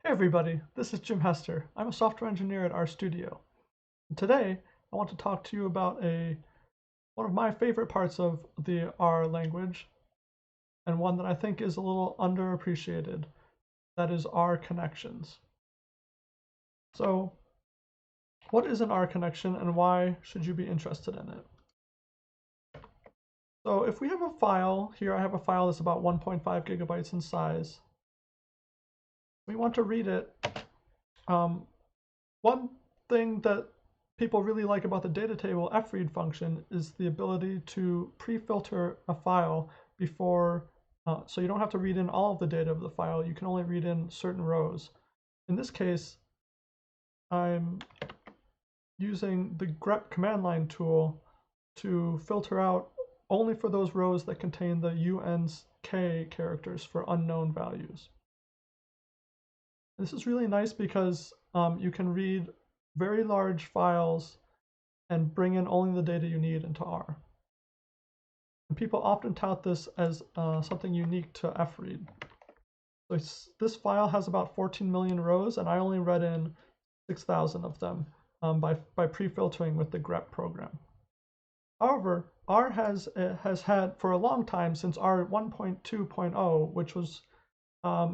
Hey everybody, this is Jim Hester. I'm a software engineer at RStudio. And today, I want to talk to you about one of my favorite parts of the R language, and one that I think is a little underappreciated. That is R connections. So, what is an R connection and why should you be interested in it? So if we have a file, here I have a file that's about 1.5 gigabytes in size. We want to read it. One thing that people really like about the data table fread function is the ability to pre-filter a file before, so you don't have to read in all of the data of the file. You can only read in certain rows. In this case, I'm using the grep command line tool to filter out only for those rows that contain the UNK characters for unknown values. This is really nice because you can read very large files and bring in only the data you need into R. And people often tout this as something unique to fread. So this file has about 14 million rows, and I only read in 6,000 of them by pre-filtering with the grep program. However, R has had for a long time, since R 1.2.0, which was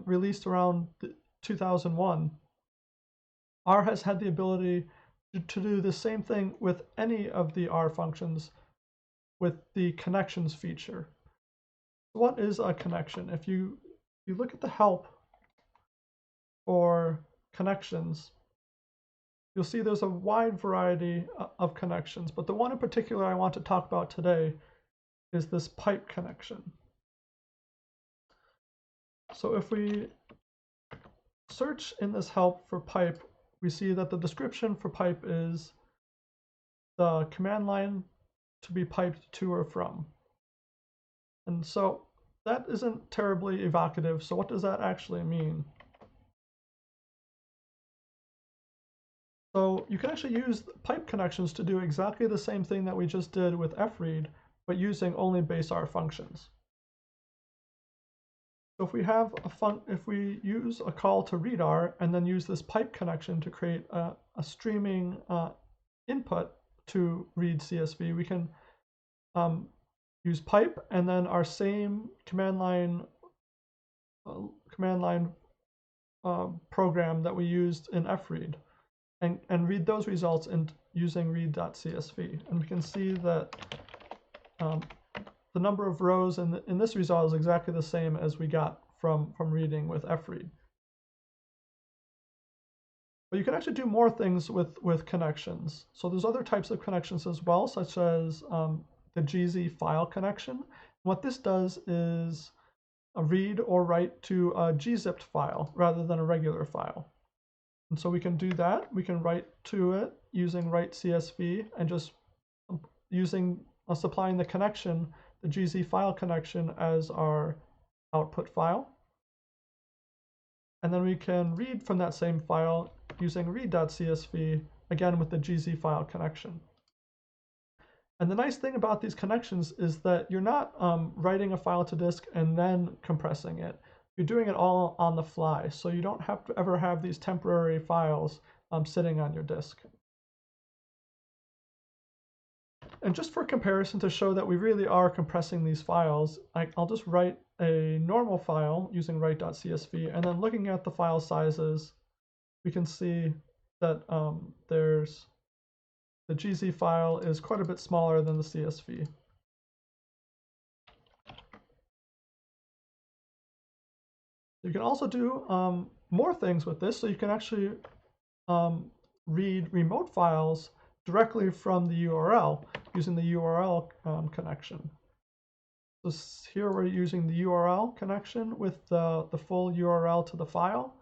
released around 2001, R has had the ability to do the same thing with any of the R functions with the connections feature. What is a connection? If you look at the help for connections, you'll see there's a wide variety of connections, but the one in particular I want to talk about today is this pipe connection. So if we search in this help for pipe, we see that the description for pipe is the command line to be piped to or from. And so that isn't terribly evocative. So what does that actually mean? So you can actually use pipe connections to do exactly the same thing that we just did with fread, but using only base R functions. So if we use a call to read R and then use this pipe connection to create a streaming input to read CSV, we can use pipe and then our same command line program that we used in fread, and read those results using read.csv. And we can see that the number of rows in this result is exactly the same as we got from reading with fread. But you can actually do more things with connections. So there's other types of connections as well, such as the GZ file connection. What this does is read or write to a gzipped file rather than a regular file. And so we can do that. We can write to it using write CSV and just supplying the connection, the GZ file connection, as our output file. And then we can read from that same file using read.csv, again with the GZ file connection. And the nice thing about these connections is that you're not writing a file to disk and then compressing it. You're doing it all on the fly, so you don't have to ever have these temporary files sitting on your disk. And just for comparison, to show that we really are compressing these files, I'll just write a normal file using write.csv, and then looking at the file sizes, we can see that the GZ file is quite a bit smaller than the CSV. You can also do more things with this. So you can actually read remote files directly from the URL using the URL connection. So here we're using the URL connection with the full URL to the file,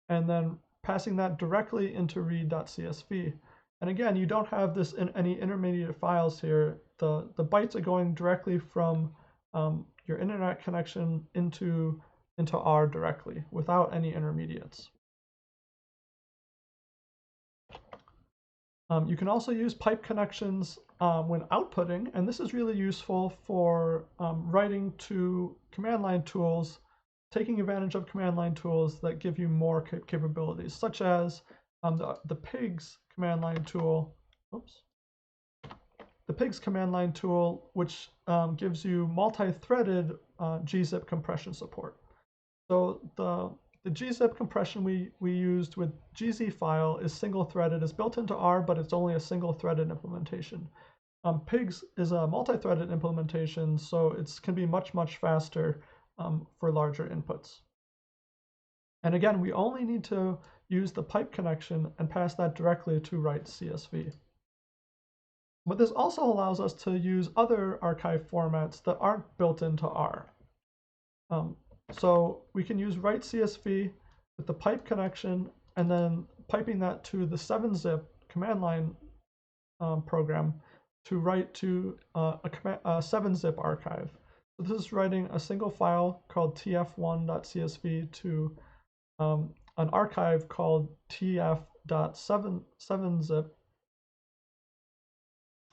and then passing that directly into read.csv. And again, you don't have this in any intermediate files here. The bytes are going directly from your internet connection into R directly without any intermediates. You can also use pipe connections when outputting, and this is really useful for writing to command line tools taking advantage of command line tools that give you more capabilities, such as the pigs command line tool. Oops. The pigs command line tool, which gives you multi-threaded gzip compression support. So the gzip compression we used with gz file is single-threaded. It's built into R, but it's only a single-threaded implementation. Pigs is a multi-threaded implementation, so it can be much, much faster for larger inputs. And again, we only need to use the pipe connection and pass that directly to write CSV. But this also allows us to use other archive formats that aren't built into R. So we can use write CSV with the pipe connection and then piping that to the 7-zip command line program to write to a 7-zip archive. So this is writing a single file called tf1.csv to an archive called tf.7zip.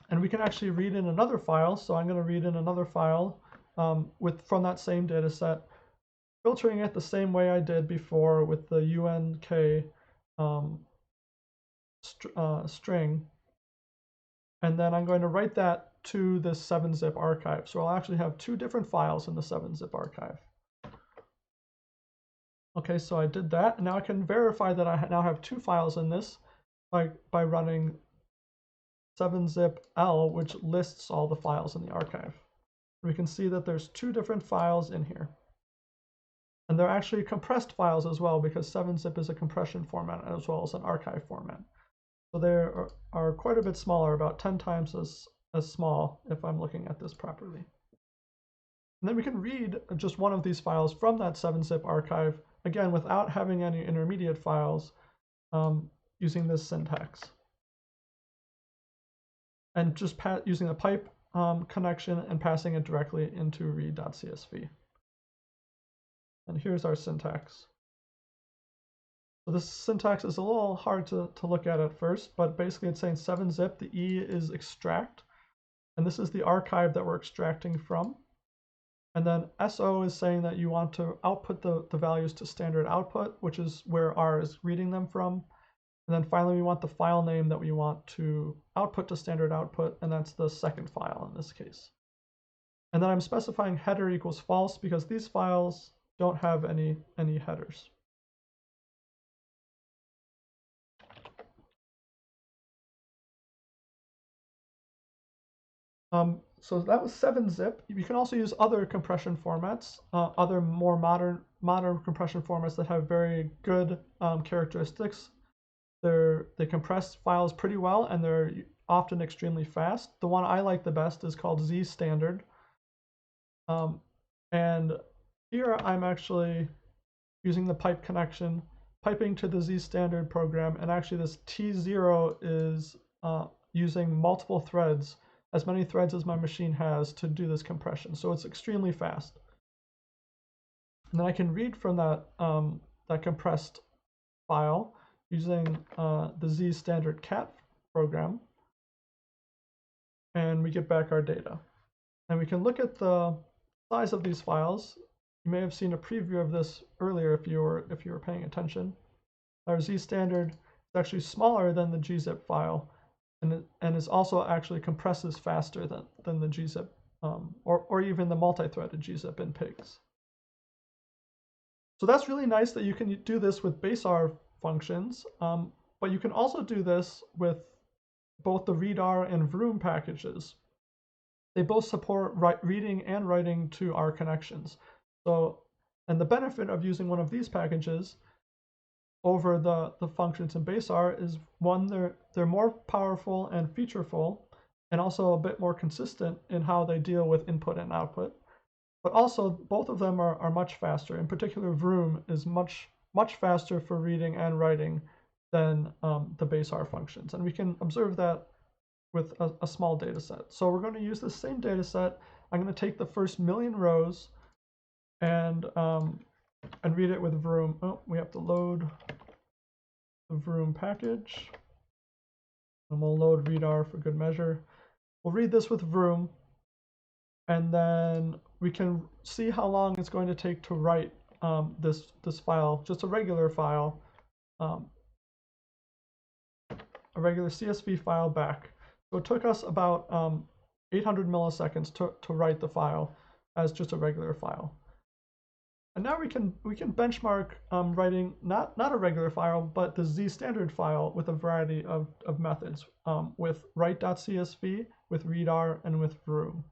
And we can actually read in another file. So I'm going to read in another file from that same data set, filtering it the same way I did before with the UNK string. And then I'm going to write that to this 7-zip archive. So I'll actually have two different files in the 7-zip archive. Okay, so I did that. And now I can verify that I now have two files in this by running 7-zip L, which lists all the files in the archive. We can see that there's two different files in here. And they're actually compressed files as well, because 7-zip is a compression format as well as an archive format. So they are quite a bit smaller, about 10 times as small if I'm looking at this properly. And then we can read just one of these files from that 7-zip archive, again, without having any intermediate files, using this syntax. And just using a pipe connection and passing it directly into read.csv. And here's our syntax. So this syntax is a little hard to look at first, but basically it's saying 7-zip, the E is extract, and this is the archive that we're extracting from. And then SO is saying that you want to output the values to standard output, which is where R is reading them from. And then finally, we want the file name that we want to output to standard output, and that's the second file in this case. And then I'm specifying header equals false because these files don't have any headers. So that was 7-zip. You can also use other compression formats, other more modern compression formats that have very good characteristics. They compress files pretty well, and they're often extremely fast. The one I like the best is called Z standard. And here I'm actually using the pipe connection, piping to the Z standard program, and actually this T0 is using multiple threads, as many threads as my machine has, to do this compression. So it's extremely fast. And then I can read from that compressed file using the Z standard cat program, and we get back our data. And we can look at the size of these files. You may have seen a preview of this earlier if you were paying attention. Our Z standard is actually smaller than the gzip file, and is also actually compresses faster than the gzip or even the multi-threaded gzip in pigs. So that's really nice that you can do this with base R functions, but you can also do this with both the readr and vroom packages. They both support reading and writing to R connections. So, and the benefit of using one of these packages over the functions in base R is, one, they're more powerful and featureful, and also a bit more consistent in how they deal with input and output. But also, both of them are much faster. In particular, vroom is much faster for reading and writing than the base R functions. And we can observe that with a small data set. So we're going to use the same data set. I'm going to take the first 1,000,000 rows and read it with vroom. Oh, we have to load the vroom package. And we'll load readr for good measure. We'll read this with vroom, and then we can see how long it's going to take to write this file, just a regular file, a regular CSV file back. So it took us about 800 milliseconds to write the file as just a regular file. And now we can benchmark writing not a regular file, but the Z standard file with a variety of methods, with write.csv, with readr, and with vroom.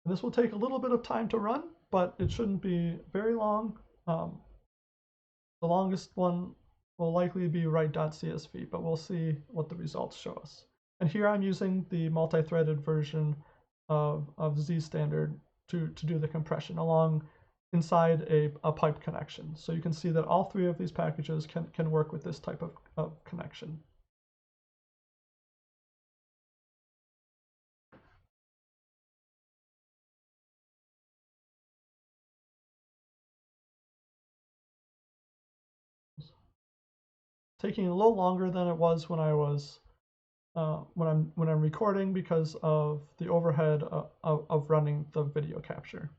And this will take a little bit of time to run, but it shouldn't be very long. The longest one will likely be write.csv, but we'll see what the results show us. And here I'm using the multi-threaded version of Z standard to do the compression along inside a pipe connection. So you can see that all three of these packages can work with this type of connection. Taking a little longer than it was when I was when I'm recording because of the overhead of running the video capture.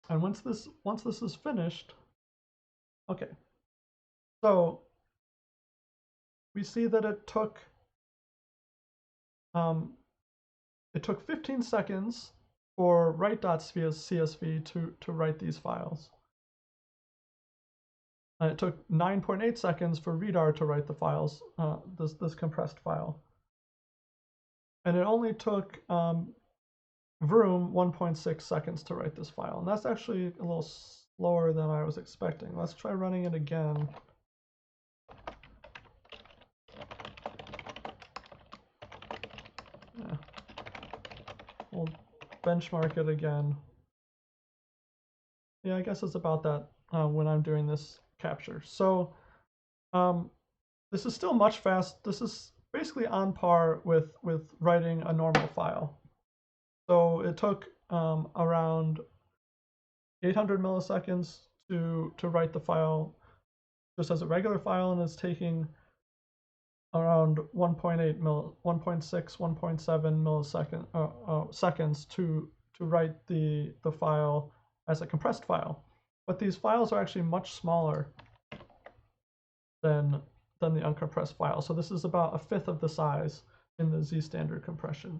And once this is finished, okay. So we see that it took 15 seconds for write.csv to write these files. And it took 9.8 seconds for readr to write the files, this compressed file. And it only took vroom 1.6 seconds to write this file. And that's actually a little slower than I was expecting. Let's try running it again. Yeah. We'll benchmark it again. Yeah, I guess it's about that when I'm doing this capture. So this is still much fast. This is basically on par with writing a normal file. So it took around 800 milliseconds to write the file just as a regular file, and it's taking around 1.8 1.6, 1.7 seconds to write the file as a compressed file. But these files are actually much smaller than the uncompressed file. So this is about a fifth of the size in the Z standard compression.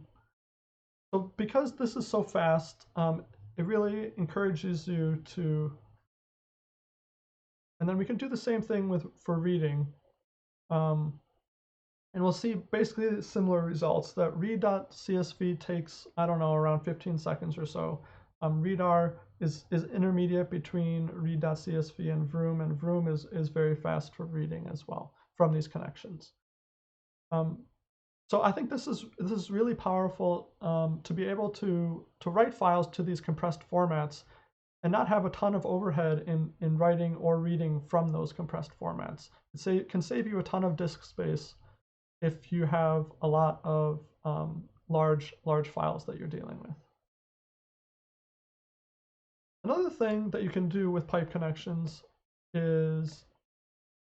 So because this is so fast, it really encourages you to, and then we can do the same thing for reading. And we'll see basically similar results, that read.csv takes, I don't know, around 15 seconds or so. readr is intermediate between read.csv and vroom is very fast for reading as well from these connections. So I think this is really powerful to be able to write files to these compressed formats and not have a ton of overhead in writing or reading from those compressed formats. It can save you a ton of disk space if you have a lot of large files that you're dealing with. Another thing that you can do with pipe connections is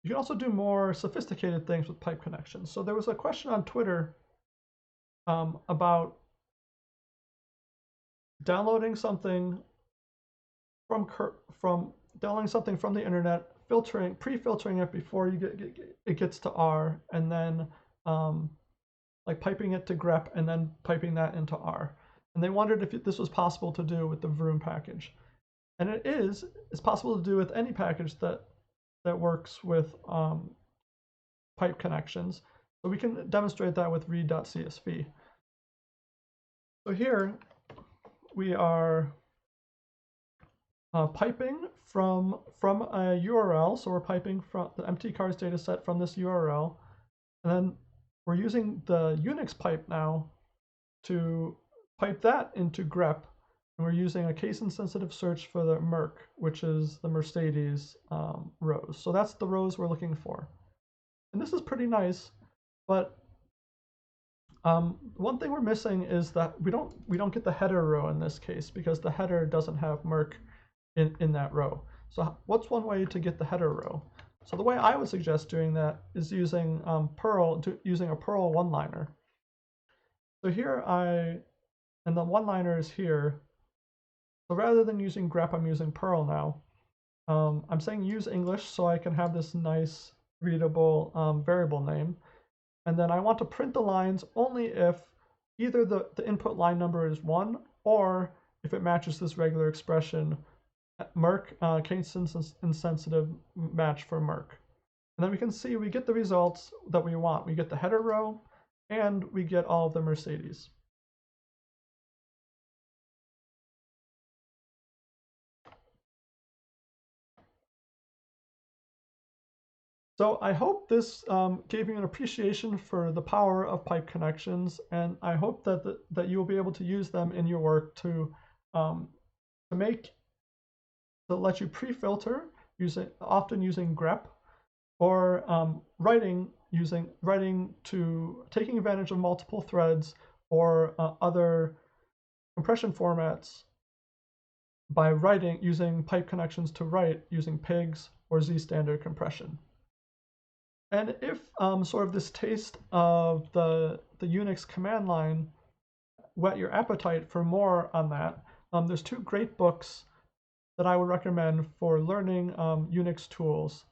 you can also do more sophisticated things with pipe connections. So there was a question on Twitter about downloading something from the internet, pre-filtering it before it gets to R, and then like piping it to grep and then piping that into R. And they wondered if this was possible to do with the vroom package. And it's possible to do with any package that works with pipe connections. So we can demonstrate that with read.csv. So here we are piping from a URL. So we're piping from the mtcars dataset from this URL. And then we're using the Unix pipe now to pipe that into grep. And we're using a case-insensitive search for the Merc, which is the Mercedes rows. So that's the rows we're looking for. And this is pretty nice, but One thing we're missing is that we don't get the header row in this case because the header doesn't have Merck in that row. So what's one way to get the header row? So the way I would suggest doing that is using using a Perl one-liner. So here and the one-liner is here. So rather than using grep, I'm using Perl now. I'm saying use English so I can have this nice readable variable name. And then I want to print the lines only if either the input line number is 1 or if it matches this regular expression, Merck, case insensitive match for Merck. And then we can see we get the results that we want. We get the header row and we get all of the Mercedes. So I hope this gave you an appreciation for the power of pipe connections, and I hope that you will be able to use them in your work to let you pre-filter often using grep, or taking advantage of multiple threads or other compression formats by using pipe connections to write using pigs or Z standard compression. And if sort of this taste of the Unix command line whet your appetite for more on that, there's 2 great books that I would recommend for learning Unix tools.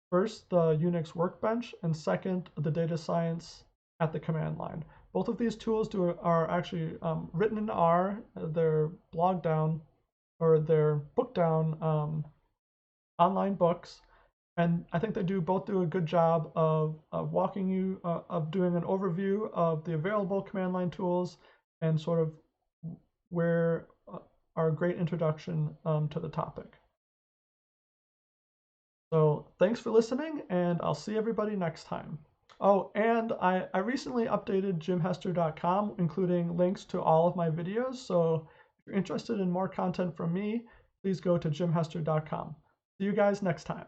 First, the Unix Workbench, and second, the Data Science at the Command Line. Both of these tools are actually written in R. They're blog down, or they're book down online books. And I think they both do a good job of walking you, of doing an overview of the available command line tools and sort of where are a great introduction to the topic. So thanks for listening, and I'll see everybody next time. Oh, and I recently updated jimhester.com, including links to all of my videos. So if you're interested in more content from me, please go to jimhester.com. See you guys next time.